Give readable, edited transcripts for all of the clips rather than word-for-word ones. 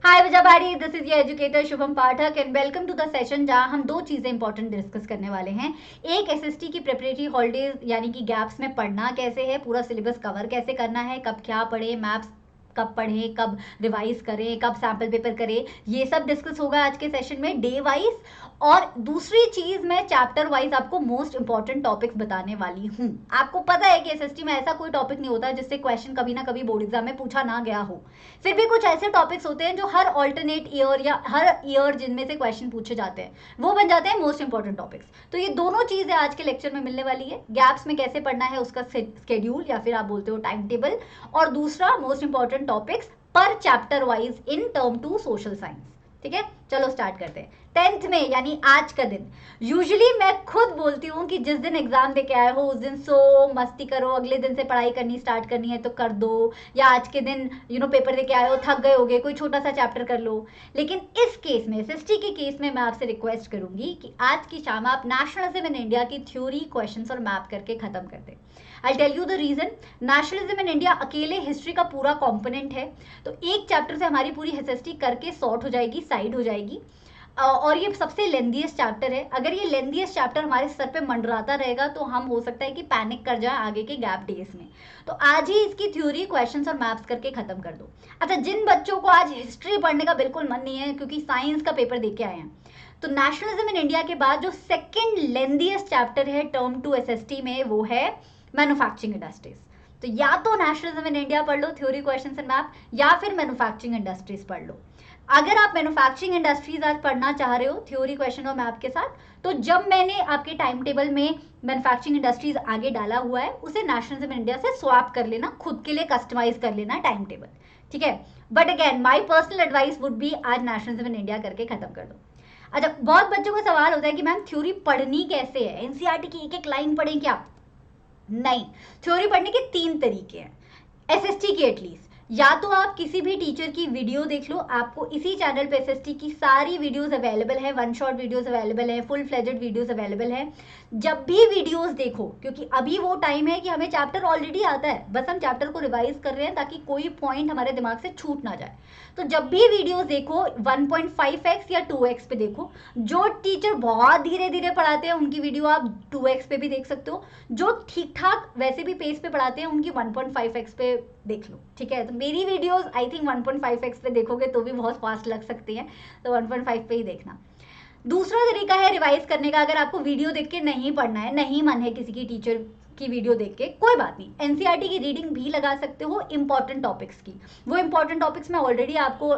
Hi Vijaybari, this is your educator Shubham Pathak and welcome to the session जहां हम दो चीजें इंपॉर्टेंट डिस्कस करने वाले हैं। एक एसएसटी की प्रिपरेटरी हॉलीडेज यानी कि गैप्स में पढ़ना कैसे है, पूरा सिलेबस कवर कैसे करना है, कब क्या पढ़े, मैप्स कब पढ़ें, कब रिवाइज करें, कब सैम्पल पेपर करें, ये सब डिस्कस होगा आज के सेशन में डे वाइज। और दूसरी चीज मैं चैप्टर वाइज आपको मोस्ट इंपॉर्टेंट टॉपिक्स बताने वाली हूँ। आपको पता है कि एसएसटी में ऐसा कोई टॉपिक नहीं होता जिससे क्वेश्चन कभी ना कभी बोर्ड एग्जाम में पूछा ना गया हो। फिर भी कुछ ऐसे टॉपिक्स होते हैं जो हर ऑल्टरनेट ईयर या हर ईयर जिनमें से क्वेश्चन पूछे जाते हैं वो बन जाते हैं मोस्ट इंपॉर्टेंट टॉपिक्स। तो ये दोनों चीजें आज के लेक्चर में मिलने वाली है। गैप्स में कैसे पढ़ना है उसका स्केड्यूल या फिर आप बोलते हो टाइम टेबल, और दूसरा मोस्ट इंपॉर्टेंट टॉपिक्स पर chapter wise in term two social science. ठीक है, चलो स्टार्ट करते हैं। 10th में यानी आज का दिन यूजुअली मैं खुद बोलती हूँ कि जिस दिन एग्जाम दे के आए हो उस दिन सो मस्ती करो, अगले दिन से पढ़ाई करनी स्टार्ट करनी है तो कर दो, या आज के दिन पेपर दे के आए हो, थक गए होगे, कोई छोटा सा चैप्टर कर लो। लेकिन इस केस में, एसएसटी के केस में, मैं आपसे रिक्वेस्ट करूंगी कि आज की शाम आप नेशनलिज्म इन इंडिया की थ्योरी, क्वेश्चंस और मैप करके खत्म कर दें। I tell you the reason. Nationalism in India अकेले हिस्ट्री का पूरा कॉम्पोनेंट है, तो एक चैप्टर से हमारी पूरी एसएसटी करके सॉर्ट हो जाएगी, साइड हो जाएगी। और ये सबसे लेंदीएस्ट चैप्टर है। अगर ये लेंदीएस्ट चैप्टर हमारे सर पे मंडराता रहेगा तो हम हो सकता है कि पैनिक कर जाए आगे के गैप डेज में। तो आज ही इसकी थ्योरी, क्वेश्चंस और मैप्स करके खत्म कर दो। अच्छा, जिन बच्चों को आज हिस्ट्री पढ़ने का बिल्कुल मन नहीं है क्योंकि साइंस का पेपर दे के आए हैं, तो नेशनलिज्म इन इंडिया के बाद जो सेकेंड लेंदीएस्ट चैप्टर है टर्म टू एसएसटी में वो है मैन्युफैक्चरिंग इंडस्ट्रीज। तो या तो नेशनलिज्म इन इंडिया पढ़ लो, थ्योरी, क्वेश्चंस एंड मैप, या फिर मैन्युफैक्चरिंग इंडस्ट्रीज पढ़ लो। अगर आप मैन्युफैक्चरिंग इंडस्ट्रीज आज पढ़ना चाह रहे हो थ्योरी, क्वेश्चन और मैप के साथ, तो जब मैंने आपके टाइम टेबल में मैन्युफैक्चरिंग इंडस्ट्रीज आगे डाला हुआ है उसे नेशनलिज्म इन इंडिया से स्वैप कर लेना, खुद के लिए कस्टमाइज कर लेना टाइम टेबल। ठीक है, but again my personal advice would be आज नेशनलिज्म इन इंडिया करके खत्म कर दो। अच्छा, बहुत बच्चों को सवाल होता है कि मैम थ्योरी पढ़नी कैसे है, एनसीईआरटी की एक एक लाइन पढ़ें क्या? नहीं, थ्योरी पढ़ने के 3 तरीके हैं एसएसटी के एटलीस्ट। या तो आप किसी भी टीचर की वीडियो देख लो, आपको इसी चैनल पे एसएसटी की सारी वीडियोस अवेलेबल है, वन शॉट वीडियोस अवेलेबल है, फुल फ्लेजेड वीडियोस अवेलेबल है। जब भी वीडियोस देखो, क्योंकि अभी वो टाइम है कि हमें चैप्टर ऑलरेडी आता है, बस हम चैप्टर को रिवाइज कर रहे हैं ताकि कोई पॉइंट हमारे दिमाग से छूट ना जाए। तो जब भी वीडियोस देखो 1.5x या 2x पे देखो। जो टीचर बहुत धीरे धीरे पढ़ाते हैं उनकी वीडियो आप 2x पे भी देख सकते हो। जो ठीक ठाक वैसे भी पेज पे पढ़ाते हैं उनकी 1.5x पे देख लो। ठीक है, तो मेरी वीडियोस आई थिंक 1.5x पे देखोगे तो भी बहुत फास्ट लग सकती है, तो 1.5 पे ही देखना। दूसरा तरीका है रिवाइज करने का। अगर आपको वीडियो देख के नहीं पढ़ना है, नहीं मन है किसी की टीचर की वीडियो देख के, कोई बात नहीं, एनसीईआरटी की रीडिंग भी लगा सकते हो इंपॉर्टेंट टॉपिक्स की। वो इंपॉर्टेंट टॉपिक्स मैं ऑलरेडी आपको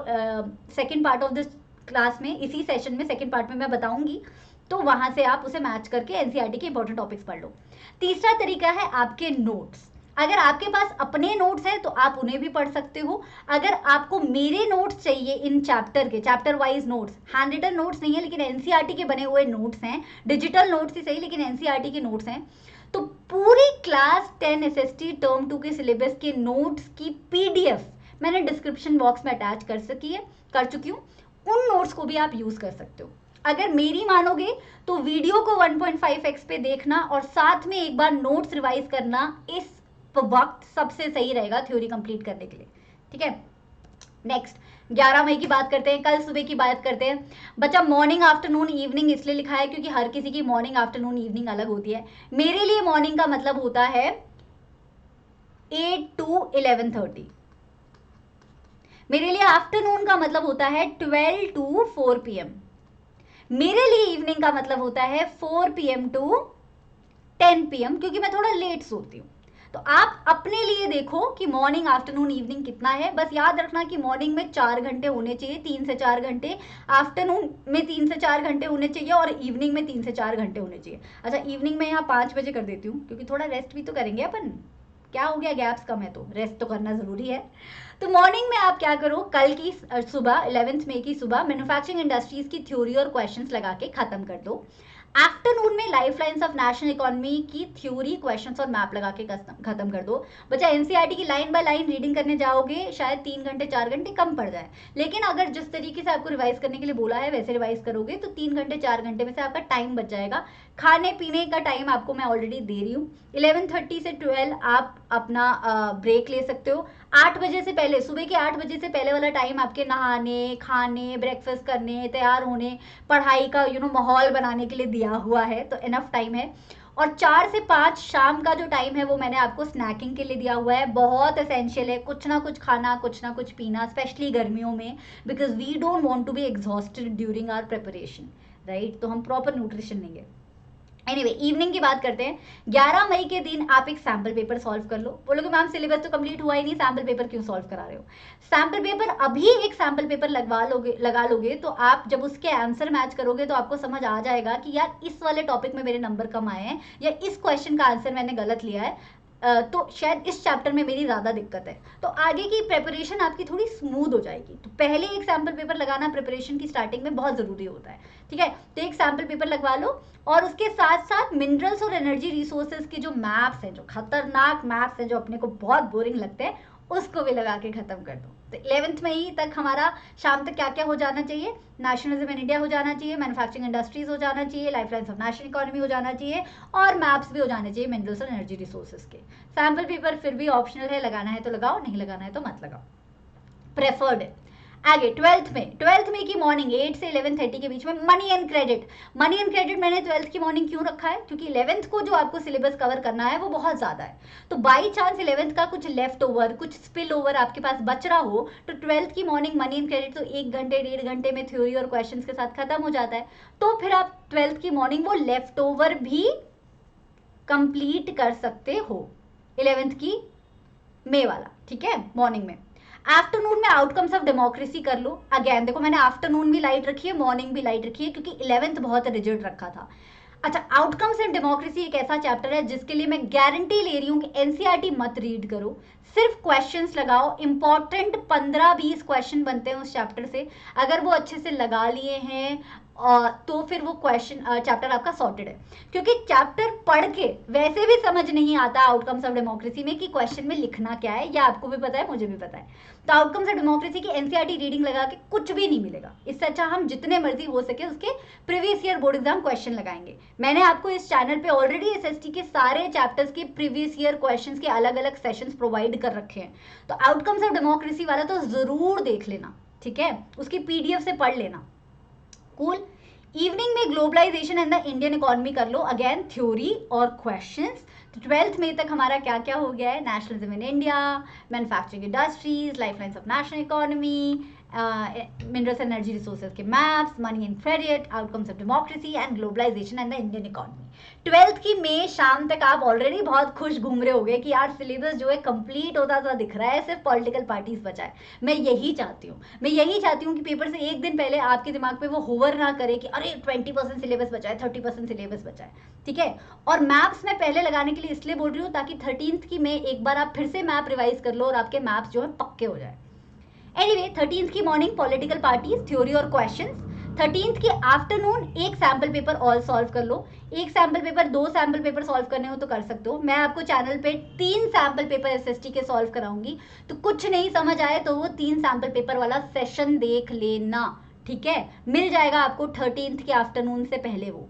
second part of this class में, इसी सेशन में सेकेंड पार्ट में मैं बताऊंगी, तो वहां से आप उसे मैच करके एनसीईआरटी के इंपॉर्टेंट टॉपिक्स पढ़ लो। तीसरा तरीका है आपके नोट्स। अगर आपके पास अपने नोट्स हैं तो आप उन्हें भी पढ़ सकते हो। अगर आपको मेरे नोट्स चाहिए इन चैप्टर के, chapter wise notes, hand written notes नहीं है लेकिन एनसीईआरटी के बने हुए नोट्स हैं, डिजिटल नोट्स ही सही लेकिन एनसीईआरटी के नोट्स हैं, तो पूरी क्लास 10 एसएसटी टर्म 2 के सिलेबस के नोट्स की पीडीएफ मैंने डिस्क्रिप्शन बॉक्स में अटैच कर चुकी हूँ। उन नोट्स को भी आप यूज कर सकते हो। अगर मेरी मानोगे तो वीडियो को 1.5x पे देखना और साथ में एक बार नोट्स रिवाइज करना इस वक्त सबसे सही रहेगा थ्योरी कंप्लीट करने के लिए। ठीक है, नेक्स्ट 11 मई की बात करते हैं, कल सुबह की बात करते हैं। बच्चा मॉर्निंग, आफ्टरनून, इवनिंग इसलिए लिखा है क्योंकि हर किसी की मॉर्निंग, आफ्टरनून, इवनिंग अलग होती है। मेरे लिए मॉर्निंग का मतलब होता है 8 to 11:30। मेरे लिए आफ्टरनून का मतलब होता है 12 to 4 PM। मेरे लिए इवनिंग का मतलब होता है 4 PM to 10 PM, क्योंकि मैं थोड़ा लेट सोती हूँ। तो आप अपने लिए देखो कि मॉर्निंग, आफ्टरनून, इवनिंग कितना है। बस याद रखना कि मॉर्निंग में 4 घंटे होने चाहिए, 3 से 4 घंटे, आफ्टरनून में 3 से 4 घंटे होने चाहिए और इवनिंग में 3 से 4 घंटे होने चाहिए। अच्छा, इवनिंग में यहाँ 5 बजे कर देती हूँ क्योंकि थोड़ा रेस्ट भी तो करेंगे अपन, क्या हो गया, गैप्स कम है तो रेस्ट तो करना जरूरी है। तो मॉर्निंग में आप क्या करो, कल की सुबह 11 मई की सुबह मैन्युफैक्चरिंग इंडस्ट्रीज की थ्योरी और क्वेश्चंस लगा के खत्म कर दो। आफ्टरनून में life lines of national economy की थ्योरी, क्वेश्चंस और मैप लगा के खत्म कर दो। बच्चा एनसीईआरटी की लाइन बाय लाइन रीडिंग करने जाओगे शायद 3 घंटे 4 घंटे कम पड़ जाए, लेकिन अगर जिस तरीके से आपको रिवाइज करने के लिए बोला है वैसे रिवाइज करोगे तो 3 घंटे 4 घंटे में से आपका टाइम बच जाएगा। खाने पीने का टाइम आपको मैं ऑलरेडी दे रही हूँ, 11:30 से 12 आप अपना ब्रेक ले सकते हो। 8 बजे से पहले, सुबह के 8 बजे से पहले वाला टाइम आपके नहाने, खाने, ब्रेकफास्ट करने, तैयार होने, पढ़ाई का माहौल बनाने के लिए दिया हुआ है, तो इनफ टाइम है। और 4 से 5 शाम का जो टाइम है वो मैंने आपको स्नैकिंग के लिए दिया हुआ है। बहुत एसेंशियल है, कुछ ना कुछ खाना, कुछ ना कुछ पीना, स्पेशली गर्मियों में, because we don't want to be exhausted during our preparation, right. तो हम प्रॉपर न्यूट्रिशन लेंगे। एनीवे, इवनिंग की बात करते हैं। 11 मई के दिन आप एक सैम्पल पेपर सॉल्व कर लो। बोलोगे मैम सिलेबस तो कंप्लीट हुआ ही नहीं, सैम्पल पेपर क्यों सॉल्व करा रहे हो? सैम्पल पेपर, अभी एक सैम्पल पेपर लगा लोगे तो आप जब उसके आंसर मैच करोगे तो आपको समझ आ जाएगा कि यार इस वाले टॉपिक में मेरे नंबर कम आए हैं, या इस क्वेश्चन का आंसर मैंने गलत लिया है, तो शायद इस चैप्टर में मेरी ज़्यादा दिक्कत है। तो आगे की प्रिपरेशन आपकी थोड़ी स्मूथ हो जाएगी। तो पहले एक सैम्पल पेपर लगाना प्रिपरेशन की स्टार्टिंग में बहुत ज़रूरी होता है, ठीक है। तो एक सैम्पल पेपर लगवा लो, और उसके साथ साथ मिनरल्स और एनर्जी रिसोर्सेज के जो मैप्स हैं, जो खतरनाक मैप्स हैं, जो अपने को बहुत बोरिंग लगते हैं, उसको भी लगा के खत्म कर दो। तो 11th मई तक हमारा शाम तक क्या क्या हो जाना चाहिए? नेशनलिज्म इन इंडिया हो जाना चाहिए, मैन्युफैक्चरिंग इंडस्ट्रीज हो जाना चाहिए, लाइफलाइंस ऑफ नेशनल इकोनॉमी हो जाना चाहिए, और मैप्स भी हो जाने चाहिए मिनरल्स और एनर्जी रिसोर्सेज के। सैम्पल पेपर फिर भी ऑप्शनल है, लगाना है तो लगाओ, नहीं लगाना है तो मत लगाओ, प्रेफर्ड है। आगे 12th में की मॉर्निंग 8 से 11:30 के बीच में money and credit. Money and credit मैंने 12th की मॉर्निंग क्यों रखा है? क्योंकि 11th को जो आपको सिलेबस कवर करना है वो बहुत ज़्यादा है। तो बाई चांस 11th का कुछ लेफ्ट ओवर, कुछ स्पिल ओवर आपके पास बच रहा हो, तो 12th की मॉर्निंग मनी एंड क्रेडिट तो 1 घंटे 1.5 घंटे में थ्योरी और क्वेश्चंस के साथ खत्म हो जाता है। तो फिर आप 12th की मॉर्निंग वो लेफ्ट ओवर भी कंप्लीट कर सकते हो 11th की मे वाला, ठीक है, मॉर्निंग में। आफ्टरनून में आउटकम्स ऑफ डेमोक्रेसी कर लो। अगेन देखो, मैंने आफ्टरनून भी लाइट रखी है, मॉर्निंग भी लाइट रखी है, क्योंकि 11th बहुत रिजिड रखा था। अच्छा, आउटकम्स एंड डेमोक्रेसी एक ऐसा चैप्टर है जिसके लिए मैं गारंटी ले रही हूँ कि एनसीईआरटी मत रीड करो, सिर्फ क्वेश्चंस लगाओ। इंपॉर्टेंट 15-20 क्वेश्चन बनते हैं उस चैप्टर से, अगर वो अच्छे से लगा लिए हैं तो फिर वो क्वेश्चन चैप्टर आपका सॉर्टेड है। क्योंकि चैप्टर पढ़ के वैसे भी समझ नहीं आता आउटकम्स ऑफ डेमोक्रेसी में कि क्वेश्चन में लिखना क्या है, या आपको भी पता है, मुझे भी पता है। तो आउटकम्स ऑफ डेमोक्रेसी की एनसीईआरटी रीडिंग लगा के कुछ भी नहीं मिलेगा। इससे अच्छा हम जितने मर्जी हो सके उसके previous year board exam question लगाएंगे। मैंने आपको इस चैनल पे ऑलरेडी एसएसटी के सारे चैप्टर्स के प्रीवियस ईयर क्वेश्चंस के अलग अलग सेशंस प्रोवाइड कर रखे हैं। तो आउटकम्स ऑफ डेमोक्रेसी वाला तो जरूर देख लेना, ठीक है, उसकी पीडीएफ से पढ़ लेना। कूल। इवनिंग में globalization and the Indian economy कर लो, अगेन थ्योरी और क्वेश्चंस। तो 12th मई तक हमारा क्या क्या हो गया है? Nationalism in India, manufacturing industries, lifelines of national economy, minerals energy resources के maps, money and credit, outcomes of democracy and globalisation and the Indian economy. 12th की मई शाम तक आप ऑलरेडी बहुत खुश घूम रहे होगे कि यार सिलेबस जो है कंप्लीट होता हुआ दिख रहा है, सिर्फ पॉलिटिकल पार्टीज बचा है। मैं यही चाहती हूँ कि पेपर से एक दिन पहले आपके दिमाग पे वो होवर ना करे कि अरे 20% सिलेबस बचा है, 30% सिलेबस बचा है, ठीक है। और मैप्स मैं पहले लगाने के लिए इसलिए बोल रही हूँ ताकि 13th की में एक बार आप फिर से मैप रिवाइज कर लो और आपके मैप्स जो है पक्के हो जाए। एनीवे, 13th की मॉर्निंग पॉलिटिकल पार्टीज, थ्योरी और क्वेश्चंस। 13th की आफ्टरनून एक सैम्पल पेपर ऑल सॉल्व कर लो। एक sample paper, 2 sample paper solve करने हो तो कर सकते हो। मैं आपको चैनल पे 3 सैम्पल पेपर एसएसटी के सॉल्व कराऊंगी, तो कुछ नहीं समझ आए तो वो 3 सैम्पल पेपर वाला सेशन देख लेना, ठीक है। मिल जाएगा आपको 13th के आफ्टरनून से पहले वो।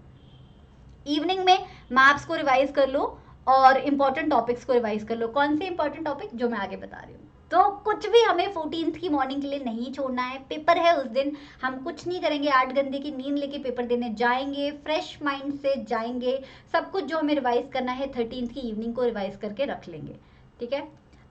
इवनिंग में मैप्स को रिवाइज कर लो और इंपॉर्टेंट टॉपिक्स को रिवाइज कर लो। कौन से इंपॉर्टेंट टॉपिक? जो मैं आगे बता रही हूँ। तो कुछ भी हमें 14th की मॉर्निंग के लिए नहीं छोड़ना है। पेपर है उस दिन, हम कुछ नहीं करेंगे, 8 घंटे की नींद लेके पेपर देने जाएंगे, फ्रेश माइंड से जाएंगे। सब कुछ जो हमें रिवाइज करना है 13th की इवनिंग को रिवाइज करके रख लेंगे, ठीक है।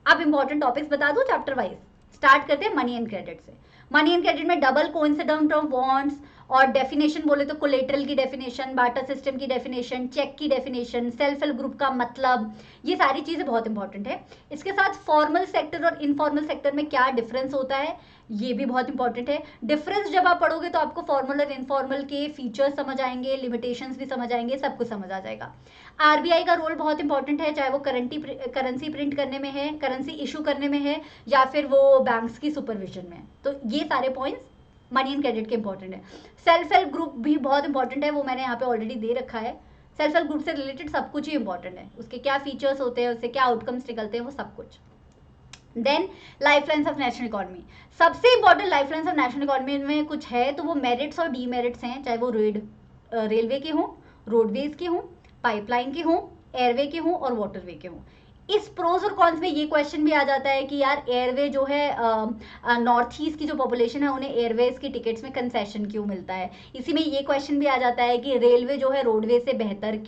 अब इंपॉर्टेंट टॉपिक्स बता दूं चैप्टर वाइज। स्टार्ट करते हैं मनी एंड क्रेडिट से। मनी एंड क्रेडिट में डबल कोइंसिडेंट ऑफ बॉन्ड्स, और डेफिनेशन बोले तो कोलेटरल की डेफिनेशन, बार्टर सिस्टम की डेफिनेशन, चेक की डेफिनेशन, सेल्फ हेल्प ग्रुप का मतलब, ये सारी चीजें बहुत इंपॉर्टेंट है। इसके साथ फॉर्मल सेक्टर और इनफॉर्मल सेक्टर में क्या डिफरेंस होता है ये भी बहुत इंपॉर्टेंट है। डिफरेंस जब आप पढ़ोगे तो आपको फॉर्मल और इनफॉर्मल के फीचर्स समझ आएंगे, लिमिटेशंस भी समझ आएंगे, सब कुछ समझ आ जाएगा। आरबीआई का रोल बहुत इंपॉर्टेंट है, चाहे वो करेंसी प्रिंट करने में है, करेंसी इशू करने में है, या फिर वो बैंक्स की सुपरविजन में है। तो ये सारे पॉइंट्स मनी एंड क्रेडिट के इंपॉर्टेंट है। सेल्फ हेल्प ग्रुप भी बहुत इंपॉर्टेंट है, वो मैंने यहाँ पे ऑलरेडी दे रखा है। सेल्फ हेल्प ग्रुप से रिलेटेड सब कुछ ही इंपॉर्टेंट है, उसके क्या फीचर्स होते हैं, उससे क्या आउटकम्स निकलते हैं, वो सब कुछ। Then lifelines of national economy, सबसे important lifelines of national economy में कुछ है तो वो मेरिट्स और डीमेरिट्स हैं, चाहे वो रेलवे के हों, रोडवेज के हों, पाइपलाइन के हों, एयरवे के हों और वाटरवे के हों। इस प्रोज और कॉन्स में ये क्वेश्चन भी आ जाता है कि यार एयरवे जो है नॉर्थ ईस्ट की जो पॉपुलेशन है उन्हें एयरवेज की टिकट्स में कंसेशन क्यों मिलता है। इसी में ये क्वेश्चन भी आ जाता है कि रेलवे जो है रोडवे से बेहतर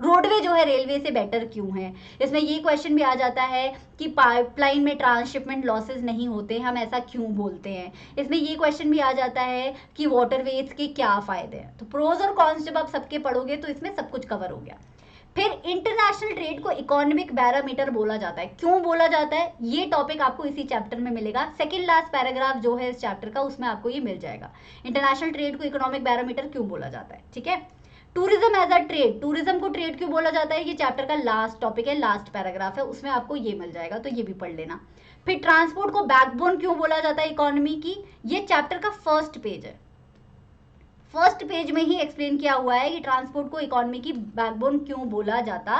रोडवे जो है रेलवे से बेटर क्यों है। इसमें ये क्वेश्चन भी आ जाता है कि पाइपलाइन में ट्रांसशिपमेंट लॉसेज नहीं होते, हम ऐसा क्यों बोलते हैं। इसमें ये क्वेश्चन भी आ जाता है कि वाटरवेज के क्या फायदे हैं। तो प्रोज और कॉन्स जब आप सबके पढ़ोगे तो इसमें सब कुछ कवर हो गया। फिर इंटरनेशनल ट्रेड को इकोनॉमिक बैरोमीटर बोला जाता है। क्यों बोला जाता है ये टॉपिक आपको इसी चैप्टर में मिलेगा। सेकंड लास्ट पैराग्राफ जो है इस चैप्टर का उसमें आपको ये मिल जाएगा, इंटरनेशनल ट्रेड को इकोनॉमिक बैरोमीटर क्यों बोला जाता है। ठीक है, tourism as a trade, tourism को ट्रेड क्यों बोला जाता है, ये चैप्टर का लास्ट टॉपिक है, लास्ट पैराग्राफ है, उसमें आपको ये मिल जाएगा, तो ये भी पढ़ लेना। फिर ट्रांसपोर्ट को बैकबोन क्यों बोला जाता है इकोनॉमी की, ये चैप्टर का फर्स्ट पेज है। फर्स्ट पेज में ही एक्सप्लेन किया हुआ है कि ट्रांसपोर्ट को इकोनॉमी की बैकबोन क्यों बोला जाता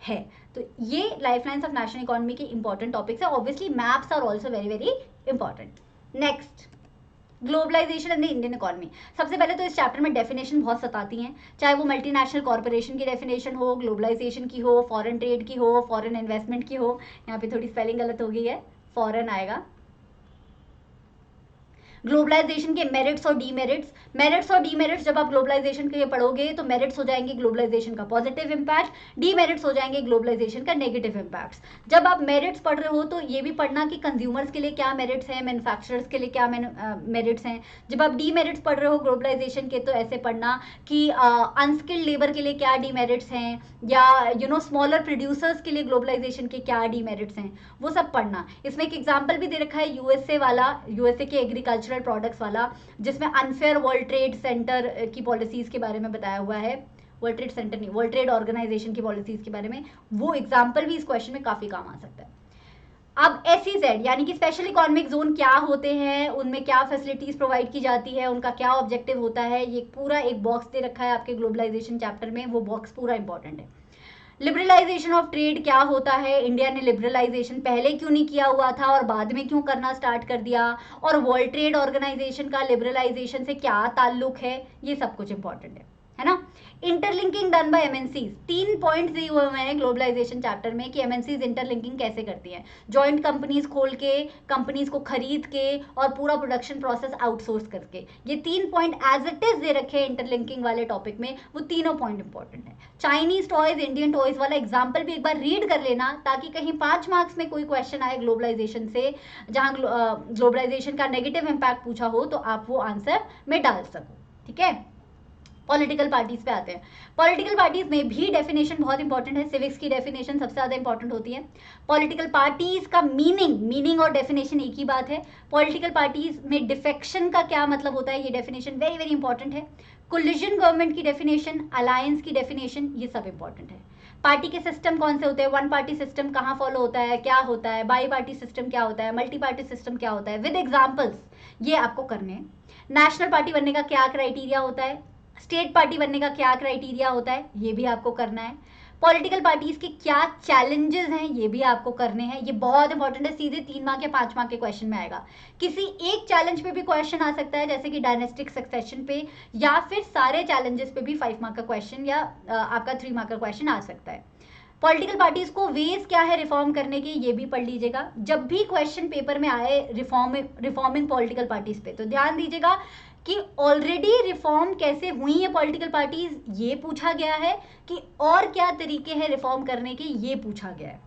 है। तो ये लाइफलाइंस ऑफ नेशनल इकोनॉमी के इंपॉर्टेंट टॉपिक्स है। Obviously maps are also very very important. Next, globalization and the Indian economy. सबसे पहले तो इस चैप्टर में डेफिनेशन बहुत सताती हैं, चाहे वो मल्टीनेशनल कॉर्पोरेशन की डेफिनेशन हो, ग्लोबलाइजेशन की हो, फॉरेन ट्रेड की हो, फॉरेन इन्वेस्टमेंट की हो। यहाँ पे थोड़ी स्पेलिंग गलत हो गई है, फॉरेन आएगा। ग्लोबलाइजेशन के मेरिट्स और डीमेरिट्स, मेरिट्स और डीमेरिट्स जब आप ग्लोबलाइजेशन के लिए पढ़ोगे तो मेरिट्स हो जाएंगे ग्लोबलाइजेशन का पॉजिटिव इंपैक्ट, डीमेरिट्स हो जाएंगे ग्लोबलाइजेशन का नेगेटिव इंपैक्ट्स। जब आप मेरिट्स पढ़ रहे हो तो ये भी पढ़ना कि कंज्यूमर्स के लिए क्या मेरिट्स हैं, मैन्युफैक्चरर्स के लिए क्या मेरिट्स हैं। जब आप डीमेरिट्स पढ़ रहे हो ग्लोबलाइजेशन के तो ऐसे पढ़ना कि अनस्किल्ड लेबर के लिए क्या डीमेरिट्स हैं, या स्मॉलर प्रोड्यूसर्स के लिए ग्लोबलाइजेशन के क्या डीमेरिट्स हैं, वो सब पढ़ना। इसमें एक एग्जाम्पल भी दे रखा है यूएसए वाला, यूएसए के एग्रीकल्चरल प्रोडक्ट्स वाला, जिसमें अनफेयर वर्ल्ड ट्रेड सेंटर की पॉलिसीज के बारे में बताया हुआ है। वर्ल्ड ट्रेड सेंटर नहीं, वर्ल्ड ट्रेड ऑर्गेनाइजेशन की पॉलिसीज के बारे में, वो एग्जाम्पल भी इस क्वेश्चन में काफी काम आ सकता है। अब SEZ यानी कि स्पेशल इकोनॉमिक जोन क्या होते हैं, उनमें क्या फैसिलिटीज प्रोवाइड की जाती है, उनका क्या ऑब्जेक्टिव होता है, ये पूरा एक बॉक्स दे रखा है आपके ग्लोबलाइजेशन चैप्टर में, वो बॉक्स पूरा इंपॉर्टेंट है। लिबरलाइजेशन ऑफ ट्रेड क्या होता है, इंडिया ने लिबरलाइजेशन पहले क्यों नहीं किया हुआ था और बाद में क्यों करना स्टार्ट कर दिया, और वर्ल्ड ट्रेड ऑर्गेनाइजेशन का लिबरलाइजेशन से क्या ताल्लुक है, ये सब कुछ इंपॉर्टेंट है ना। Interlinking done by MNCs, 3 points दिए हुए हैं ग्लोबलाइजेशन चैप्टर में कि एमएनसीज इंटरलिंकिंग कैसे करती हैं, जॉइंट कंपनीज खोल के, कंपनीज को खरीद के और पूरा प्रोडक्शन प्रोसेस आउटसोर्स करके। ये 3 पॉइंट एज इट इज दे रखे हैं इंटरलिंकिंग वाले टॉपिक में, वो तीनों पॉइंट इंपॉर्टेंट है। चाइनीज टॉयज, इंडियन टॉयज वाला एग्जाम्पल भी एक बार रीड कर लेना, ताकि कहीं 5 मार्क्स में कोई क्वेश्चन आए ग्लोबलाइजेशन से, जहां ग्लोबलाइजेशन का नेगेटिव इंपैक्ट पूछा हो तो आप वो आंसर में डाल सको। ठीक है, पॉलिटिकल पार्टीज पे आते हैं। पॉलिटिकल पार्टीज में भी डेफिनेशन बहुत इंपॉर्टेंट है, सिविक्स की डेफिनेशन सबसे ज्यादा इंपॉर्टेंट होती है। पॉलिटिकल पार्टीज का मीनिंग और डेफिनेशन एक ही बात है। पॉलिटिकल पार्टीज में डिफेक्शन का क्या मतलब होता है, ये डेफिनेशन वेरी वेरी इंपॉर्टेंट है। कोलिजन गवर्नमेंट की डेफिनेशन, अलायंस की डेफिनेशन, ये सब इंपॉर्टेंट है। पार्टी के सिस्टम कौन से होते हैं, वन पार्टी सिस्टम कहाँ फॉलो होता है, क्या होता है, बाई पार्टी सिस्टम क्या होता है, मल्टी पार्टी सिस्टम क्या होता है, विद एग्जाम्पल्स, ये आपको करने हैं। नेशनल पार्टी बनने का क्या क्राइटेरिया होता है, स्टेट पार्टी बनने का क्या क्राइटेरिया होता है, ये भी आपको करना है। पॉलिटिकल पार्टीज के क्या चैलेंजेस हैं, ये भी आपको करने हैं। ये बहुत इंपॉर्टेंट है, सीधे 3 मार्क या 5 मार्क के क्वेश्चन में आएगा। किसी एक चैलेंज पे भी क्वेश्चन आ सकता है, जैसे कि डायनेस्टिक सक्सेशन पे, या फिर सारे चैलेंजेस पे भी 5 मार्क का क्वेश्चन या आपका 3 मार्क का क्वेश्चन आ सकता है। पॉलिटिकल पार्टीज को वेज क्या है रिफॉर्म करने के, ये भी पढ़ लीजिएगा। जब भी क्वेश्चन पेपर में आए रिफॉर्मिंग पॉलिटिकल पार्टीज पे, तो ध्यान दीजिएगा कि ऑलरेडी रिफॉर्म कैसे हुई है पॉलिटिकल पार्टीज, ये पूछा गया है, कि और क्या तरीके हैं रिफॉर्म करने के, ये पूछा गया है।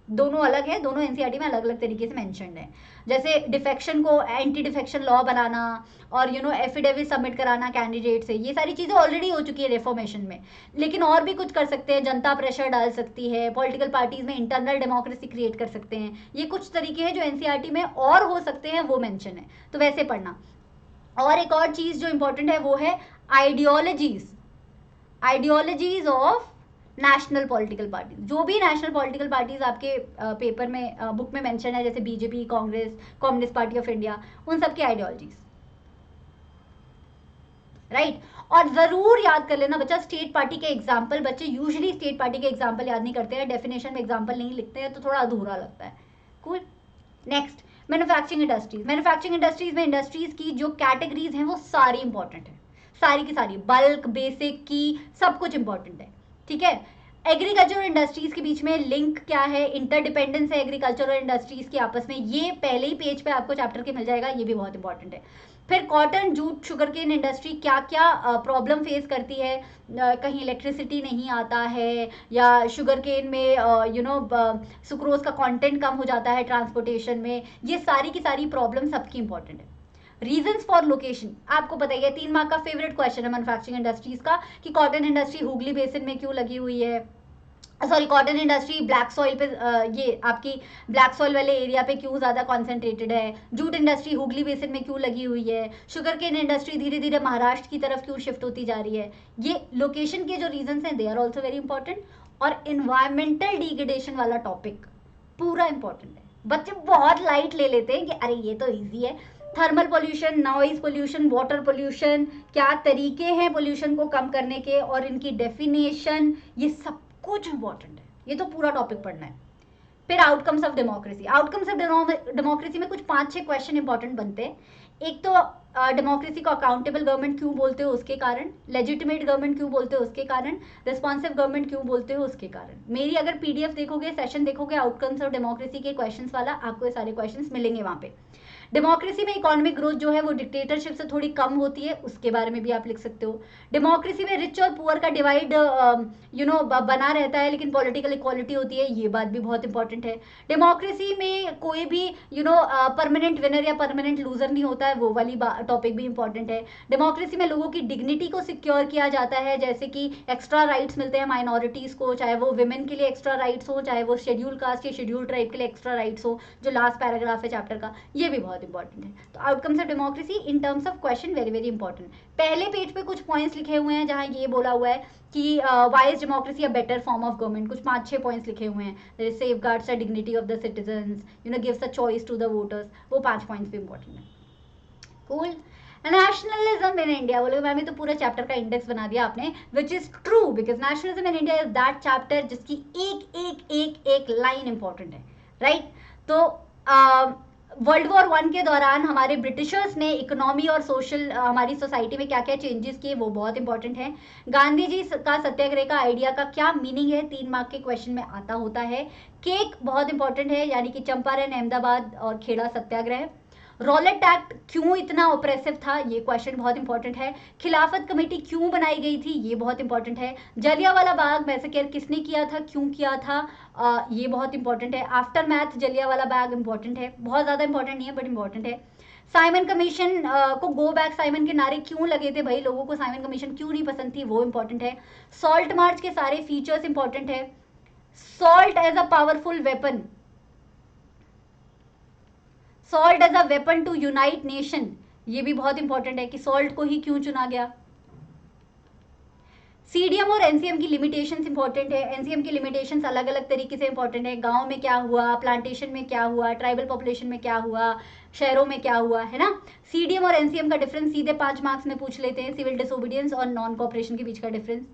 दोनों अलग है, दोनों एनसीईआरटी में अलग अलग तरीके से मेंशन्ड है। जैसे डिफेक्शन को एंटी डिफेक्शन लॉ बनाना, और एफिडेविट सबमिट कराना कैंडिडेट से, ये सारी चीजें ऑलरेडी हो चुकी है रिफॉर्मेशन में। लेकिन और भी कुछ कर सकते हैं, जनता प्रेशर डाल सकती है, पॉलिटिकल पार्टीज में इंटरनल डेमोक्रेसी क्रिएट कर सकते हैं, ये कुछ तरीके हैं जो एनसीईआरटी में और हो सकते हैं, वो मेंशन है, तो वैसे पढ़ना। और एक और चीज जो इंपॉर्टेंट है वो है ideologies of national political parties. जो भी नेशनल पॉलिटिकल पार्टीज आपके पेपर में बुक में मेंशन है, जैसे BJP, Congress, communist party of India, उन सब की आइडियोलॉजीज, राइट। और जरूर याद कर लेना बच्चा, स्टेट पार्टी के एग्जाम्पल, बच्चे यूजुअली स्टेट पार्टी के एग्जाम्पल याद नहीं करते हैं, डेफिनेशन में एग्जाम्पल नहीं लिखते हैं, तो थोड़ा अधूरा लगता है। Cool. Next, manufacturing industries. Manufacturing industries में इंडस्ट्रीज की जो कैटेगरीज हैं वो सारी इंपॉर्टेंट है, सारी की सारी, बल्क, बेसिक की, सब कुछ इंपॉर्टेंट है। ठीक है, एग्रीकल्चर और इंडस्ट्रीज के बीच में लिंक क्या है, इंटरडिपेंडेंस है एग्रीकल्चर और इंडस्ट्रीज की आपस में, ये पहले ही पेज पे आपको चैप्टर के मिल जाएगा, ये भी बहुत इंपॉर्टेंट है। फिर cotton, jute, sugar cane industry क्या क्या प्रॉब्लम फेस करती है, कहीं इलेक्ट्रिसिटी नहीं आता है, या शुगर केन में सुक्रोज का कंटेंट कम हो जाता है ट्रांसपोर्टेशन में, ये सारी की सारी प्रॉब्लम सबकी इंपॉर्टेंट है। रीजंस फॉर लोकेशन आपको पता ही है, 3 मार्क का फेवरेट क्वेश्चन है मैन्युफैक्चरिंग इंडस्ट्रीज का, कि कॉटन इंडस्ट्री हुगली बेसिन में क्यों लगी हुई है, sorry cotton industry black soil पे, ये आपकी ब्लैक सॉइल वाले एरिया पे क्यों ज़्यादा कॉन्सेंट्रेटेड है, जूट इंडस्ट्री हुगली बेसिन में क्यों लगी हुई है, शुगर केन इंडस्ट्री धीरे धीरे महाराष्ट्र की तरफ क्यों शिफ्ट होती जा रही है, ये लोकेशन के जो रीजंस हैं they are also very important. और इन्वायरमेंटल डिग्रेडेशन वाला टॉपिक पूरा इंपॉर्टेंट है, बच्चे बहुत लाइट ले लेते हैं कि अरे ये तो ईजी है। Thermal pollution, noise pollution, water pollution, क्या तरीके हैं पोल्यूशन को कम करने के और इनकी डेफिनेशन, ये सब कुछ इंपॉर्टेंट है, ये तो पूरा टॉपिक पढ़ना है। फिर outcomes of democracy, outcomes of democracy में कुछ 5-6 क्वेश्चन इंपॉर्टेंट बनते हैं। एक तो डेमोक्रेसी को अकाउंटेबल गवर्नमेंट क्यों बोलते हो उसके कारण, लेजिटिमेट गवर्नमेंट क्यों बोलते हो उसके कारण, रिस्पॉन्सिव गवर्नमेंट क्यों बोलते हो उसके कारण। मेरी अगर पीडीएफ देखोगे, सेशन देखोगे आउटकम्स ऑफ डेमोक्रेसी के क्वेश्चंस वाला, आपको ये सारे क्वेश्चंस मिलेंगे वहां पे। डेमोक्रेसी में इकोनॉमिक ग्रोथ जो है वो डिक्टेटरशिप से थोड़ी कम होती है, उसके बारे में भी आप लिख सकते हो। डेमोक्रेसी में रिच और पुअर का डिवाइड बना रहता है लेकिन पॉलिटिकल इक्वालिटी होती है, ये बात भी बहुत इंपॉर्टेंट है। डेमोक्रेसी में कोई भी परमानेंट विनर या परमानेंट लूजर नहीं होता है, वो वाली टॉपिक भी इंपॉर्टेंट है। डेमोक्रेसी में लोगों की डिग्निटी को सिक्योर किया जाता है, जैसे कि एक्स्ट्रा राइट्स मिलते हैं माइनॉरिटीज को, चाहे वो विमेन के लिए एक्स्ट्रा राइट्स हो, चाहे वो शेड्यूल कास्ट या शेड्यूल ट्राइब के लिए एक्स्ट्रा राइट्स हो, जो लास्ट पैराग्राफ है चैप्टर का, ये भी बहुत इंपॉर्टेंट है। तो outcomes of democracy in terms of question very very important. पहले पेज पे कुछ पॉइंट्स लिखे हुए हैं जहां ये बोला हुआ है कि why is democracy a better form of government, कुछ 5-6 पॉइंट्स लिखे हुए हैं, safeguards the dignity of the citizens, gives a choice to the voters, वो 5 पॉइंट्स भी इंपॉर्टेंट है। कूल। नेशनलिज्म इन इंडिया, बोले मैम तो पूरा चैप्टर का इंडेक्स बना दिया आपने, which is true because nationalism in India is that chapter जिसकी एक एक एक एक लाइन इंपॉर्टेंट है, राइट। तो वर्ल्ड वॉर 1 के दौरान हमारे ब्रिटिशर्स ने इकोनॉमी और सोशल हमारी सोसाइटी में क्या क्या चेंजेस किए, वो बहुत इंपॉर्टेंट है। गांधी जी का सत्याग्रह का आइडिया का क्या मीनिंग है, 3 मार्क के क्वेश्चन में आता होता है। केक बहुत इंपॉर्टेंट है, यानी कि चंपारण, अहमदाबाद और खेड़ा सत्याग्रह। रॉलेट एक्ट क्यों इतना ऑपरेसिव था, ये क्वेश्चन बहुत इंपॉर्टेंट है। खिलाफत कमेटी क्यों बनाई गई थी, ये बहुत इंपॉर्टेंट है। जलियांवाला बाग मैसेकर किसने किया था, क्यों किया था, ये बहुत इंपॉर्टेंट है। After math Jallianwala Bagh important है, बहुत ज़्यादा इंपॉर्टेंट नहीं है बट इंपॉर्टेंट है। साइमन कमीशन को गो बैक साइमन के नारे क्यों लगे थे भाई, लोगों को साइमन कमीशन क्यों नहीं पसंद थी, वो इंपॉर्टेंट है। सॉल्ट मार्च के सारे फीचर्स इंपॉर्टेंट है। Salt as a powerful weapon, salt as a weapon to unite nation, ये भी बहुत इंपॉर्टेंट है कि सॉल्ट को ही क्यों चुना गया। सीडीएम और एनसीएम की लिमिटेशंस इंपॉर्टेंट है, एनसीएम की लिमिटेशंस अलग अलग तरीके से इंपॉर्टेंट है, गांव में क्या हुआ, प्लांटेशन में क्या हुआ, ट्राइबल पॉपुलेशन में क्या हुआ, शहरों में क्या हुआ, है ना। सीडीएम और एनसीएम का डिफरेंस सीधे 5 मार्क्स में पूछ लेते हैं, सिविल डिसोबीडियंस और नॉन कॉपरेशन के बीच का डिफरेंस।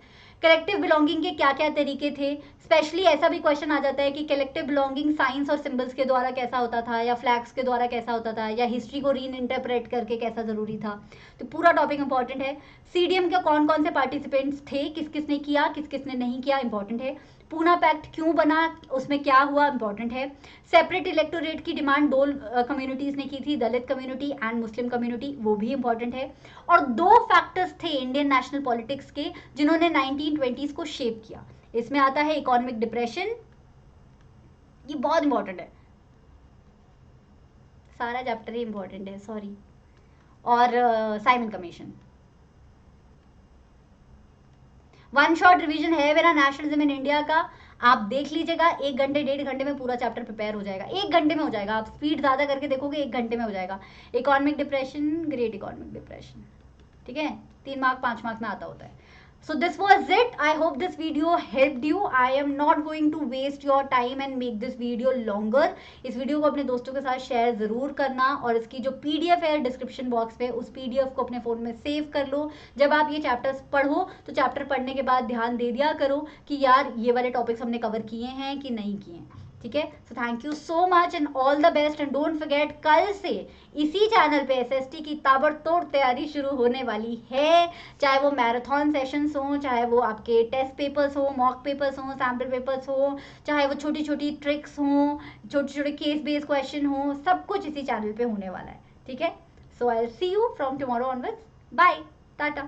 कलेक्टिव बिलोंगिंग के क्या क्या तरीके थे, स्पेशली ऐसा भी क्वेश्चन आ जाता है कि कलेक्टिव बिलोंगिंग साइंस और सिंबल्स के द्वारा कैसा होता था, या फ्लैग्स के द्वारा कैसा होता था, या हिस्ट्री को री इंटरप्रेट करके कैसा जरूरी था, तो पूरा टॉपिक इंपॉर्टेंट है। सीडीएम के कौन कौन से पार्टिसिपेंट्स थे, किस किसने किया, किस किसने नहीं किया, इंपॉर्टेंट है। पूना पैक्ट क्यों बना, उसमें क्या हुआ, इंपॉर्टेंट है। सेपरेट इलेक्टोरेट की डिमांड 2 कम्युनिटीज ने की थी, दलित कम्युनिटी एंड मुस्लिम कम्युनिटी, वो भी इंपॉर्टेंट है। और 2 फैक्टर्स थे इंडियन नेशनल पॉलिटिक्स के जिन्होंने 1920s को शेप किया, इसमें आता है इकोनॉमिक डिप्रेशन, ये बहुत इंपॉर्टेंट है, सारा चैप्टर ही इंपॉर्टेंट है सॉरी, और Simon commission. One shot revision है मेरा नेशनलिज्म इन इंडिया का, आप देख लीजिएगा, 1 घंटे 1.5 घंटे में पूरा चैप्टर प्रिपेयर हो जाएगा, 1 घंटे में हो जाएगा, आप स्पीड ज़्यादा करके देखोगे 1 घंटे में हो जाएगा। Economic depression, great economic depression, ठीक है, 3 मार्क 5 मार्क में आता होता है। So this was it. I hope this video helped you. I am not going to waste your time and make this video longer. इस वीडियो को अपने दोस्तों के साथ शेयर ज़रूर करना, और इसकी जो PDF है डिस्क्रिप्शन बॉक्स में, उस PDF को अपने फ़ोन में सेव कर लो। जब आप ये चैप्टर्स पढ़ो तो चैप्टर पढ़ने के बाद ध्यान दे दिया करो कि यार ये वाले टॉपिक्स हमने कवर किए हैं कि नहीं किए हैं। ठीक है। So thank you so much and all the best and don't forget, कल से इसी चैनल पे एसएसटी की ताबड़तोड़ तैयारी शुरू होने वाली है। चाहे वो मैराथन सेशंस हो, चाहे वो आपके टेस्ट पेपर्स हो, मॉक पेपर्स हो, सैम्पल पेपर्स हो, चाहे वो छोटी छोटी ट्रिक्स हो, छोटे छोटे केस बेस्ड क्वेश्चन हो, सब कुछ इसी चैनल पे होने वाला है। ठीक है। So I will see you from tomorrow onwards. Bye, Tata.